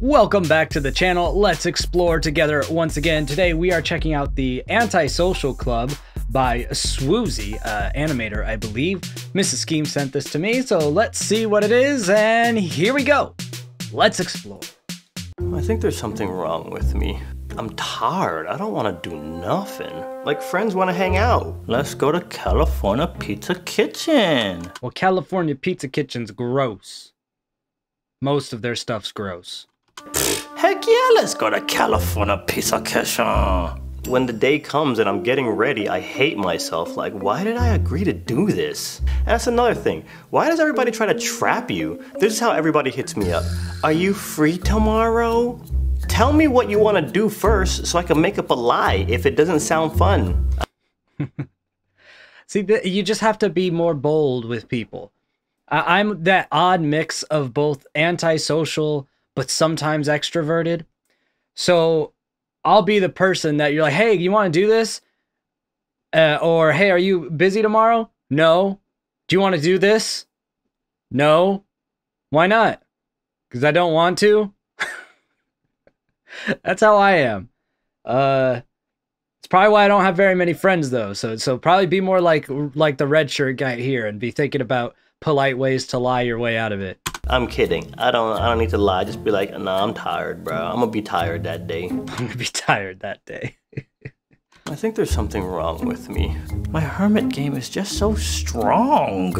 Welcome back to the channel. Let's explore together once again. Today we are checking out the Antisocial Club by sWooZie, animator, I believe. Mrs. Scheme sent this to me, so let's see what it is, and here we go. Let's explore. I think there's something wrong with me. I'm tired. I don't want to do nothing. Like, friends want to hang out. Let's go to California Pizza Kitchen. Well, California Pizza Kitchen's gross. Most of their stuff's gross. Heck yeah, let's go to California Pizza Kitchen. When the day comes and I'm getting ready, I hate myself. Like, why did I agree to do this? And that's another thing. Why does everybody try to trap you? This is how everybody hits me up. Are you free tomorrow? Tell me what you want to do first so I can make up a lie if it doesn't sound fun. See, you just have to be more bold with people. I'm that odd mix of both antisocial but sometimes extroverted. So I'll be the person that you're like, hey, you want to do this? Or, hey, are you busy tomorrow? No. Do you want to do this? No. Why not? Because I don't want to. That's how I am. It's probably why I don't have very many friends, though. So probably be more like the red shirt guy here and be thinking about polite ways to lie your way out of it. I'm kidding. I don't need to lie. Just be like, nah, I'm tired, bro. I'm gonna be tired that day. I'm gonna be tired that day. I think there's something wrong with me. My hermit game is just so strong.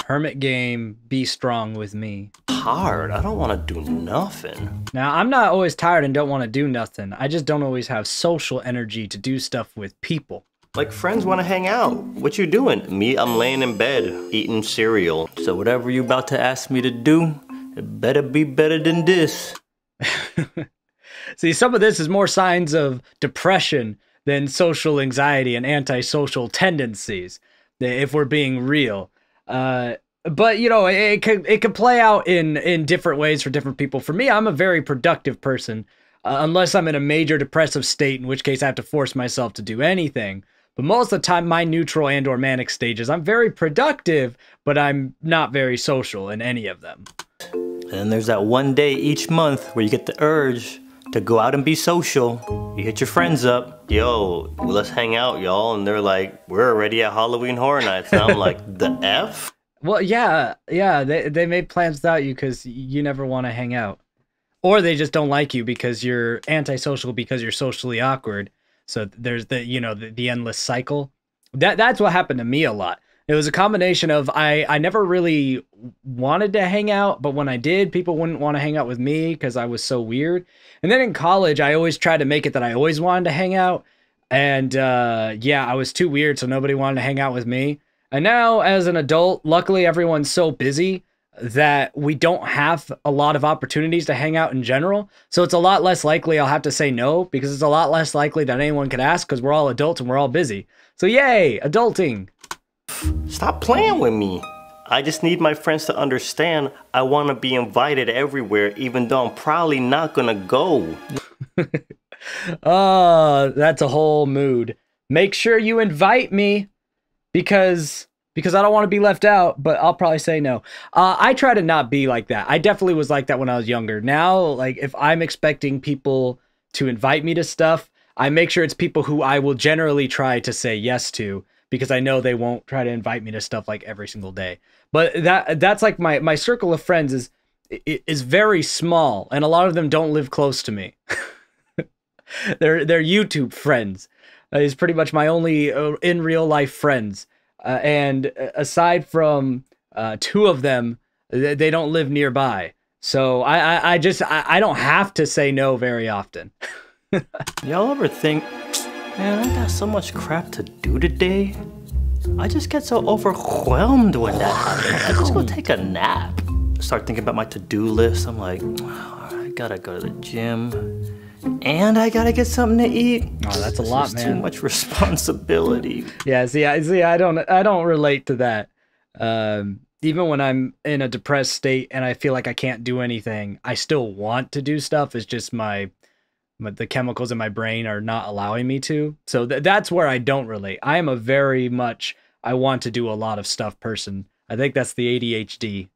Hermit game, be strong with me. Tired. I don't want to do nothing. Now, I'm not always tired and don't want to do nothing. I just don't always have social energy to do stuff with people. Like, friends want to hang out. What you doing? Me, I'm laying in bed, eating cereal. So whatever you about to ask me to do, it better be better than this. See, some of this is more signs of depression than social anxiety and antisocial tendencies, if we're being real. But, you know, it could play out in different ways for different people. For me, I'm a very productive person, unless I'm in a major depressive state, in which case I have to force myself to do anything. But most of the time, my neutral and or manic stages, I'm very productive, but I'm not very social in any of them. And then there's that one day each month where you get the urge to go out and be social. You hit your friends up. Yo, let's hang out, y'all. And they're like, we're already at Halloween Horror Nights. And I'm like, the F? Well, yeah, they made plans without you because you never want to hang out. Or they just don't like you because you're antisocial because you're socially awkward. So there's the endless cycle. That's what happened to me a lot. It was a combination of I never really wanted to hang out, but when I did, people wouldn't want to hang out with me because I was so weird. And then in college, I always tried to make it that I always wanted to hang out. And yeah, I was too weird, so nobody wanted to hang out with me. And now as an adult, luckily everyone's so busy that we don't have a lot of opportunities to hang out in general. So it's a lot less likely I'll have to say no, because it's a lot less likely that anyone could ask because we're all adults and we're all busy. So yay, adulting. Stop playing with me. I just need my friends to understand I want to be invited everywhere, even though I'm probably not gonna go. Oh, that's a whole mood. Make sure you invite me because I don't want to be left out, but I'll probably say no. I try to not be like that. I definitely was like that when I was younger. Now, like, if I'm expecting people to invite me to stuff, I make sure it's people who I will generally try to say yes to, because I know they won't try to invite me to stuff like every single day. But that's like my circle of friends is very small, and a lot of them don't live close to me. They're YouTube friends. Is pretty much my only in real life friends. And aside from two of them, they don't live nearby. So I don't have to say no very often. Y'all ever think, man, I got so much crap to do today? I just get so overwhelmed when that happens. I just go take a nap. Start thinking about my to-do list. I'm like, oh, I gotta go to the gym. And I gotta get something to eat. Oh, that's a lot, man. Too much responsibility. Yeah, see, I don't relate to that. Even when I'm in a depressed state and I feel like I can't do anything, I still want to do stuff. It's just the chemicals in my brain are not allowing me to. So that's where I don't relate. I am a very much I want to do a lot of stuff person. I think that's the ADHD.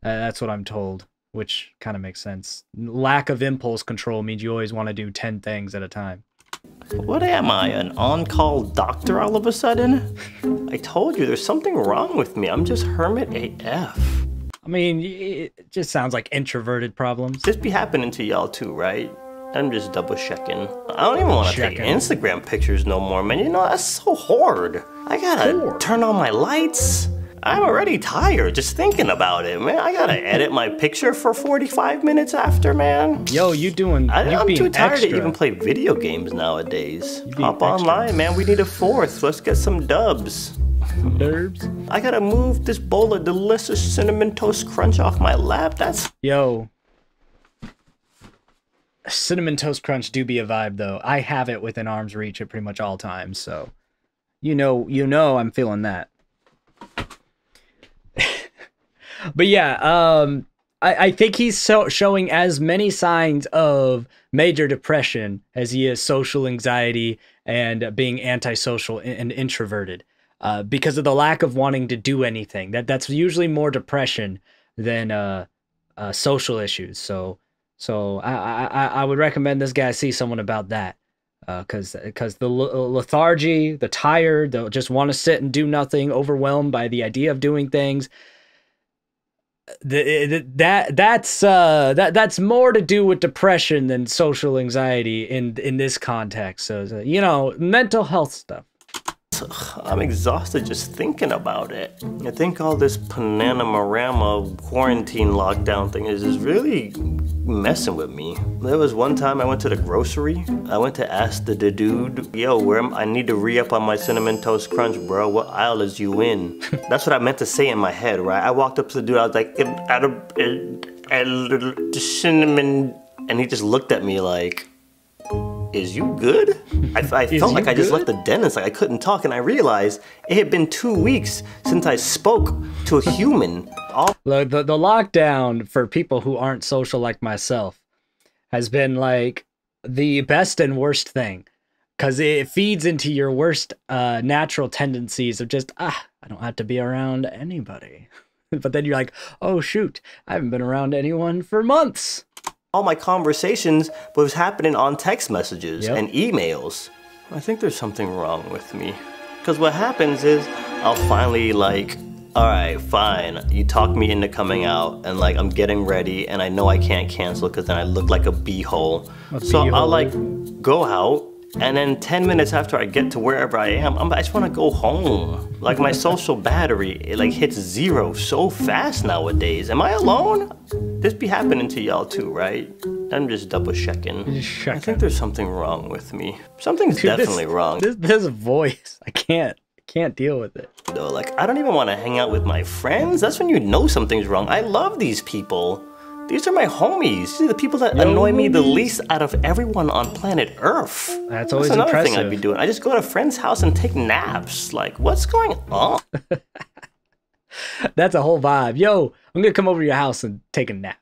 That's what I'm told. which kind of makes sense. Lack of impulse control means you always want to do 10 things at a time. What am I, an on-call doctor all of a sudden? I told you there's something wrong with me. I'm just hermit AF. I mean, it just sounds like introverted problems. This be happening to y'all too, right? I'm just double checking. I don't even want to take Instagram pictures no more, man. You know, that's so hard. I gotta turn on my lights. I'm already tired just thinking about it, man. I gotta edit my picture for 45 minutes after, man. Yo, I'm too tired extra. to even play video games nowadays. Hop online, man. We need a fourth. Let's get some dubs. Derbs. I gotta move this bowl of delicious cinnamon toast crunch off my lap. Yo. Cinnamon Toast Crunch do be a vibe, though. I have it within arm's reach at pretty much all times, so... You know I'm feeling that. But yeah, I think he's showing as many signs of major depression as he is social anxiety and being antisocial and introverted. Because of the lack of wanting to do anything. That's usually more depression than social issues. So I would recommend this guy see someone about that. Because the lethargy, the tired, they'll just want to sit and do nothing, overwhelmed by the idea of doing things. That's more to do with depression than social anxiety in this context. So you know, mental health stuff. I'm exhausted just thinking about it. I think all this Panama-rama quarantine lockdown thing is really messing with me. There was one time I went to the grocery. I went to ask the dude, yo, I need to re-up on my Cinnamon Toast Crunch, bro. What aisle is you in? That's what I meant to say in my head, right? I walked up to the dude, I was like, cinnamon, and he just looked at me like, is you good? I felt like I just left the dentist, like I couldn't talk, and I realized it had been 2 weeks since I spoke to a human. Look, the lockdown for people who aren't social like myself has been like the best and worst thing, because it feeds into your worst natural tendencies of just, I don't have to be around anybody. But then you're like, oh shoot, I haven't been around anyone for months. All my conversations was happening on text messages and emails. I think there's something wrong with me. Because what happens is, I'll finally like, alright, fine, you talk me into coming out, and like I'm getting ready, and I know I can't cancel because then I look like a beehole. So I'll like go out, and then 10 minutes after I get to wherever I am, I just want to go home. Like my social battery, it like hits 0 so fast nowadays. Am I alone? This be happening to y'all too, right? I'm just double checking. I think there's something wrong with me. Something's definitely wrong. This voice, I can't deal with it. Though, like, I don't even want to hang out with my friends. That's when you know something's wrong. I love these people. These are my homies. These are the people that annoy me the least out of everyone on planet Earth. That's always another impressive. thing I'd be doing. I just go to a friend's house and take naps. Like, what's going on? That's a whole vibe. Yo, I'm gonna come over to your house and take a nap.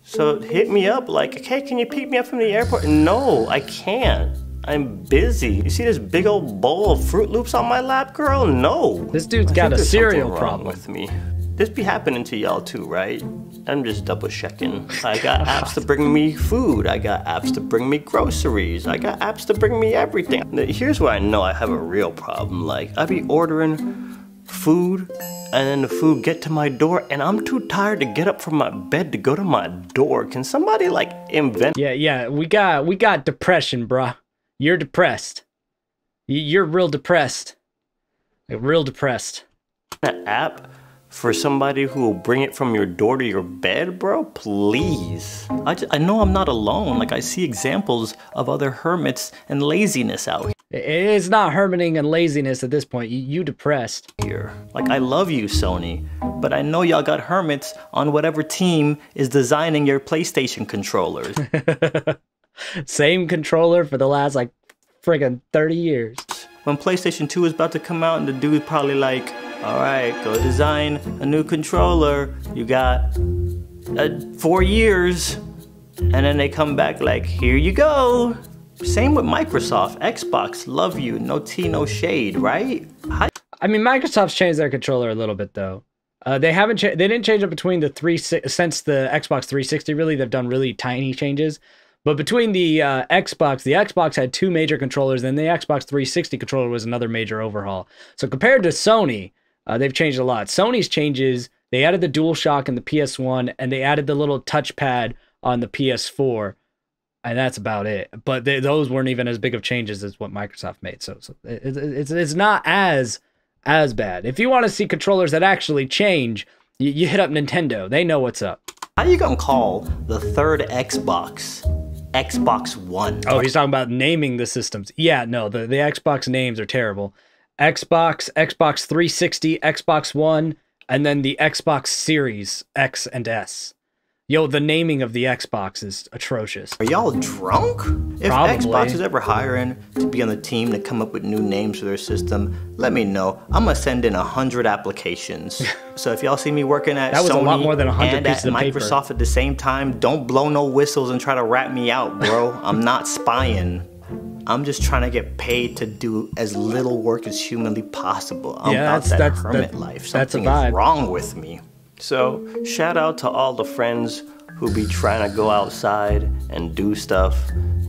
So hit me up like, okay, can you pick me up from the airport? No, I can't. I'm busy. You see this big old bowl of Fruit Loops on my lap, girl? No. This dude's got a cereal problem with me. This be happening to y'all too, right? I'm just double checking. I got apps to bring me food. I got apps to bring me groceries. I got apps to bring me everything. Here's where I know I have a real problem. Like, I be ordering food, and then the food get to my door, and I'm too tired to get up from my bed to go to my door. Can somebody like invent? Yeah, we got depression, bruh. You're depressed. You're real depressed. Like, real depressed. An app for somebody who will bring it from your door to your bed, bro? Please. I know I'm not alone. Like, I see examples of other hermits and laziness out here. It's not hermiting and laziness at this point. You depressed. Here. Like, I love you, Sony, but I know y'all got hermits on whatever team is designing your PlayStation controllers. Same controller for the last, like, friggin' 30 years. When PlayStation 2 is about to come out, and the dude's probably like, alright, go design a new controller. You got 4 years. And then they come back like, here you go. Same with Microsoft, Xbox, love you, no tea, no shade, right? I mean, Microsoft's changed their controller a little bit, though. They haven't they didn't change it between the since the Xbox 360. Really, they've done really tiny changes. But between the Xbox had 2 major controllers, then the Xbox 360 controller was another major overhaul. So compared to Sony, they've changed a lot. Sony's changes, they added the DualShock in the PS1, and they added the little touchpad on the PS4, and that's about it. But those weren't even as big of changes as what Microsoft made. So it's not as bad. If you want to see controllers that actually change, you hit up Nintendo. They know what's up. How you gonna call the third Xbox Xbox One? Oh, he's talking about naming the systems. Yeah, no, the Xbox names are terrible. Xbox, Xbox 360, Xbox One, and then the Xbox Series X and S. Yo, the naming of the Xbox is atrocious. Are y'all drunk? If Probably. Xbox is ever hiring to be on the team to come up with new names for their system, let me know. I'm gonna send in 100 applications. So if y'all see me working at that was Sony a lot more than 100 and at pieces of Microsoft paper. at the same time, don't blow no whistles and try to rat me out, bro. I'm not spying. I'm just trying to get paid to do as little work as humanly possible. I'm about that hermit life. Something is wrong with me. So, shout out to all the friends who be trying to go outside and do stuff.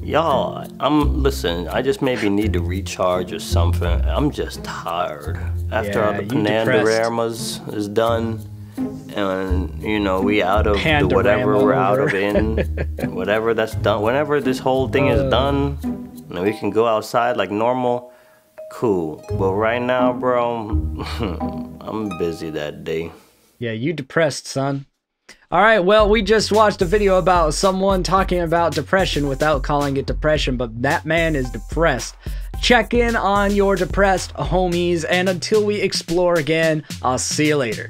Y'all, listen, I just maybe need to recharge or something. I'm just tired. After all the Panandaramas is done, and, you know, we out of the whatever we're out of in, whatever that's done, whenever this whole thing is done, and we can go outside like normal, cool. But right now, bro, I'm busy that day. Yeah, you depressed, son. All right, well, we just watched a video about someone talking about depression without calling it depression, but that man is depressed. Check in on your depressed homies, and until we explore again, I'll see you later.